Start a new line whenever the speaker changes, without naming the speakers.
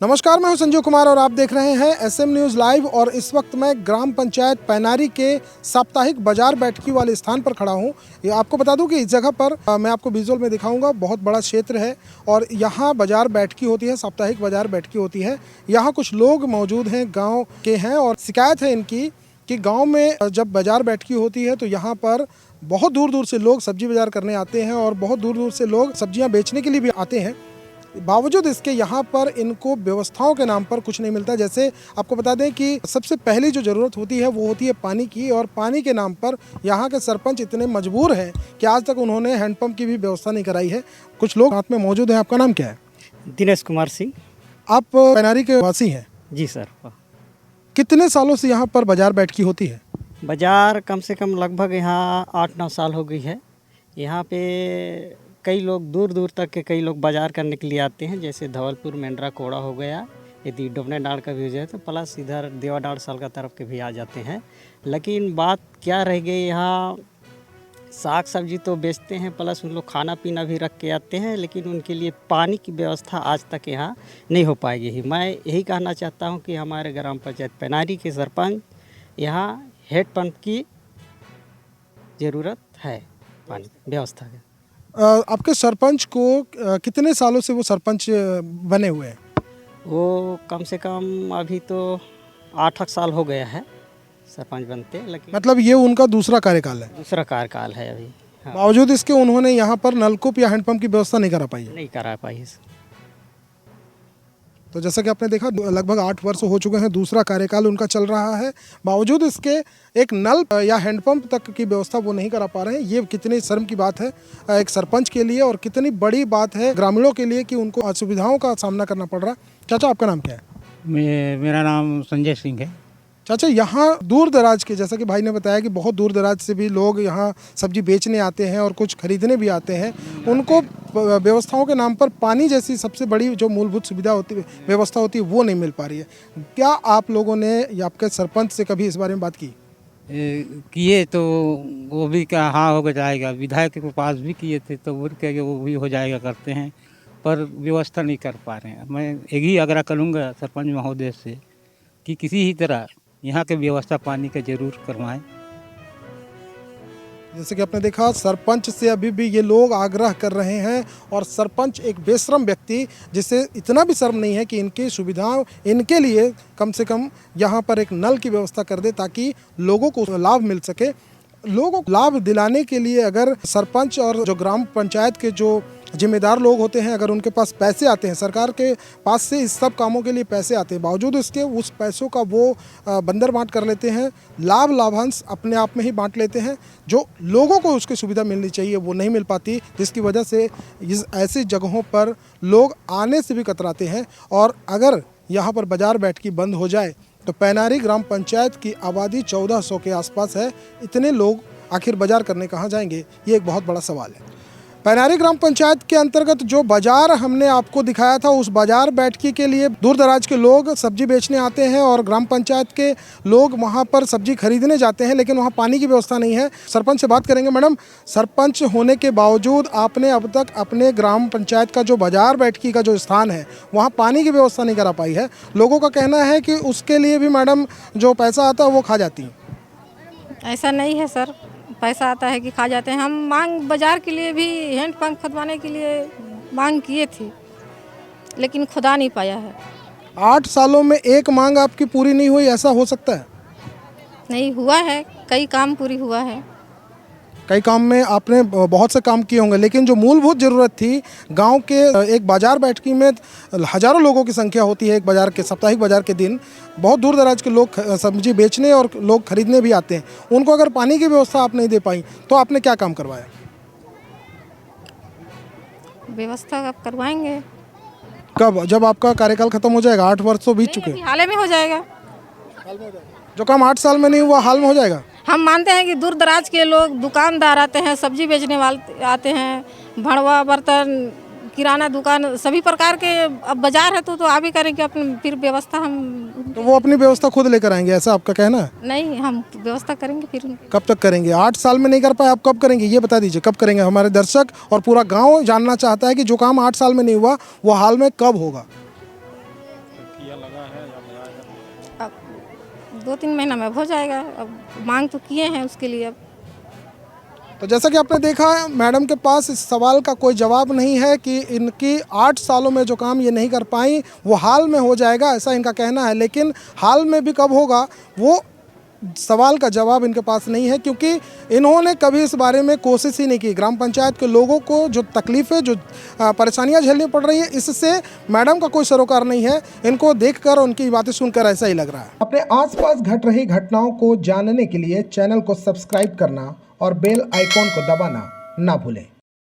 नमस्कार, मैं हूं संजीव कुमार और आप देख रहे हैं एसएम न्यूज़ लाइव। और इस वक्त मैं ग्राम पंचायत पैनारी के साप्ताहिक बाजार बैठकी वाले स्थान पर खड़ा हूं। ये आपको बता दूं कि इस जगह पर मैं आपको विजुअल में दिखाऊंगा, बहुत बड़ा क्षेत्र है और यहां बाजार बैठकी होती है, साप्ताहिक बाजार बैठकी होती है। यहां कुछ लोग मौजूद हैं, गाँव के हैं और शिकायत है इनकी कि गाँव में जब बाजार बैठकी होती है तो यहाँ पर बहुत दूर दूर से लोग सब्जी बाजार करने आते हैं और बहुत दूर दूर से लोग सब्जियाँ बेचने के लिए भी आते हैं। बावजूद इसके यहाँ पर इनको व्यवस्थाओं के नाम पर कुछ नहीं मिलता। जैसे आपको बता दें कि सबसे पहली जो ज़रूरत होती है वो होती है पानी की, और पानी के नाम पर यहाँ के सरपंच इतने मजबूर हैं कि आज तक उन्होंने हैंडपंप की भी व्यवस्था नहीं कराई है। कुछ लोग हाथ में मौजूद हैं। आपका नाम क्या है?
दिनेश कुमार सिंह।
आप पैनारी के वासी हैं?
जी सर।
कितने सालों से यहाँ पर बाजार बैठकी होती है?
बाज़ार कम से कम लगभग यहाँ 8-9 साल हो गई है। यहाँ पे कई लोग दूर दूर तक के कई लोग बाज़ार करने के लिए आते हैं, जैसे धवलपुर, मेंढरा कोड़ा हो गया, यदि डोबने डाँड़ का भी हो जाए तो प्लस इधर देवा डाँड़ साल का तरफ के भी आ जाते हैं। लेकिन बात क्या रह गई, यहाँ साग सब्जी तो बेचते हैं, प्लस उन लोग खाना पीना भी रख के आते हैं, लेकिन उनके लिए पानी की व्यवस्था आज तक यहाँ नहीं हो पाएगी। मैं यही कहना चाहता हूँ कि हमारे ग्राम पंचायत पैनारी के सरपंच यहाँ हैंडपंप की ज़रूरत है, पानी व्यवस्था है।
आपके सरपंच को कितने सालों से वो सरपंच बने हुए हैं?
वो कम से कम अभी तो 8 साल हो गया है सरपंच बनते, लेकिन
मतलब ये उनका दूसरा कार्यकाल है?
दूसरा कार्यकाल है अभी। हाँ।
बावजूद इसके उन्होंने यहाँ पर नलकूप या हैंडपंप की व्यवस्था नहीं करा पाई है?
नहीं करा पाई।
तो जैसा कि आपने देखा, लगभग 8 वर्ष हो चुके हैं, दूसरा कार्यकाल उनका चल रहा है। बावजूद इसके एक नल या हैंडपंप तक की व्यवस्था वो नहीं करा पा रहे हैं। ये कितनी शर्म की बात है एक सरपंच के लिए, और कितनी बड़ी बात है ग्रामीणों के लिए कि उनको असुविधाओं का सामना करना पड़ रहा है। चाचा, आपका नाम क्या है?
मेरा नाम संजय सिंह है।
चाचा, यहाँ दूर दराज के, जैसा कि भाई ने बताया कि बहुत दूर दराज से भी लोग यहाँ सब्जी बेचने आते हैं और कुछ खरीदने भी आते हैं। उनको व्यवस्थाओं के नाम पर पानी जैसी सबसे बड़ी जो मूलभूत सुविधा होती है, व्यवस्था होती है, वो नहीं मिल पा रही है। क्या आप लोगों ने या आपके सरपंच से कभी इस बारे में बात की?
किए तो वो भी क्या हाँ हो जाएगा, विधायक के पास भी किए थे तो वो क्या वो भी हो जाएगा करते हैं, पर व्यवस्था नहीं कर पा रहे हैं। मैं एक ही आग्रह करूँगा सरपंच महोदय से कि किसी ही तरह यहाँ के व्यवस्था पानी का जरूर करवाएं।
जैसे कि आपने देखा, सरपंच से अभी भी ये लोग आग्रह कर रहे हैं, और सरपंच एक बेशरम व्यक्ति, जिसे इतना भी शर्म नहीं है कि इनकी सुविधाओं, इनके लिए कम से कम यहाँ पर एक नल की व्यवस्था कर दे ताकि लोगों को लाभ मिल सके। लोगों को लाभ दिलाने के लिए अगर सरपंच और जो ग्राम पंचायत के जो जिम्मेदार लोग होते हैं, अगर उनके पास पैसे आते हैं, सरकार के पास से इस सब कामों के लिए पैसे आते हैं, बावजूद इसके उस पैसों का वो बंदर बांट कर लेते हैं, लाभांश अपने आप में ही बांट लेते हैं। जो लोगों को उसकी सुविधा मिलनी चाहिए वो नहीं मिल पाती, जिसकी वजह से इस ऐसी जगहों पर लोग आने से भी कतराते हैं। और अगर यहाँ पर बाजार बैठकी बंद हो जाए तो पैनारी ग्राम पंचायत की आबादी 1400 के आसपास है। इतने लोग आखिर बाजार करने कहाँ जाएंगे, ये एक बहुत बड़ा सवाल है। पैनारी ग्राम पंचायत के अंतर्गत जो बाजार हमने आपको दिखाया था, उस बाजार बैठकी के लिए दूर दराज के लोग सब्जी बेचने आते हैं और ग्राम पंचायत के लोग वहां पर सब्जी खरीदने जाते हैं, लेकिन वहां पानी की व्यवस्था नहीं है। सरपंच से बात करेंगे। मैडम, सरपंच होने के बावजूद आपने अब तक अपने ग्राम पंचायत का जो बाजार बैठकी का जो स्थान है वहाँ पानी की व्यवस्था नहीं करा पाई है। लोगों का कहना है कि उसके लिए भी मैडम जो पैसा आता है वो खा जाती हैं।
ऐसा नहीं है सर, पैसा आता है कि खा जाते हैं। हम मांग बाजार के लिए भी हैंडपंप खुदवाने के लिए मांग किए थे, लेकिन खुदा नहीं पाया है।
8 सालों में एक मांग आपकी पूरी नहीं हुई, ऐसा हो सकता है?
नहीं हुआ है, कई काम पूरी हुआ है।
कई काम में आपने बहुत से काम किए होंगे, लेकिन जो मूलभूत ज़रूरत थी, गांव के एक बाजार बैठकी में हज़ारों लोगों की संख्या होती है। एक बाजार के साप्ताहिक बाजार के दिन बहुत दूर दराज के लोग सब्जी बेचने और लोग खरीदने भी आते हैं। उनको अगर पानी की व्यवस्था आप नहीं दे पाई तो आपने क्या काम करवाया?
व्यवस्था आप करवाएंगे।
कब? जब आपका कार्यकाल खत्म हो जाएगा? 8 वर्ष तो बीत चुके हैं।
हाल में हो जाएगा।
जो काम 8 साल में नहीं हुआ, हाल में हो जाएगा।
हम मानते हैं कि दूर दराज के लोग, दुकानदार आते हैं, सब्जी बेचने वाले आते हैं, भड़वा, बर्तन, किराना दुकान, सभी प्रकार के। अब बाजार है तो आप ही करेंगे अपनी फिर व्यवस्था। हम
तो वो अपनी व्यवस्था खुद लेकर आएंगे, ऐसा आपका कहना है?
नहीं, हम व्यवस्था करेंगे फिर।
कब तक करेंगे? 8 साल में नहीं कर पाए, आप कब करेंगे ये बता दीजिए। कब करेंगे? हमारे दर्शक और पूरा गाँव जानना चाहता है कि जो काम 8 साल में नहीं हुआ वो हाल में कब होगा।
किया लगा है या लगाएगा?
अब 2-3 महीना में हो जाएगा। अब मांग तो किए हैं उसके लिए। अब
तो जैसा कि आपने देखा मैडम के पास इस सवाल का कोई जवाब नहीं है कि इनकी 8 सालों में जो काम ये नहीं कर पाई वो हाल में हो जाएगा, ऐसा इनका कहना है। लेकिन हाल में भी कब होगा वो सवाल का जवाब इनके पास नहीं है, क्योंकि इन्होंने कभी इस बारे में कोशिश ही नहीं की। ग्राम पंचायत के लोगों को जो तकलीफ़ें, जो परेशानियां झेलनी पड़ रही हैं, इससे मैडम का कोई सरोकार नहीं है। इनको देखकर, उनकी बातें सुनकर ऐसा ही लग रहा है। अपने आसपास घट रही घटनाओं को जानने के लिए चैनल को सब्सक्राइब करना और बेल आइकॉन को दबाना ना भूलें।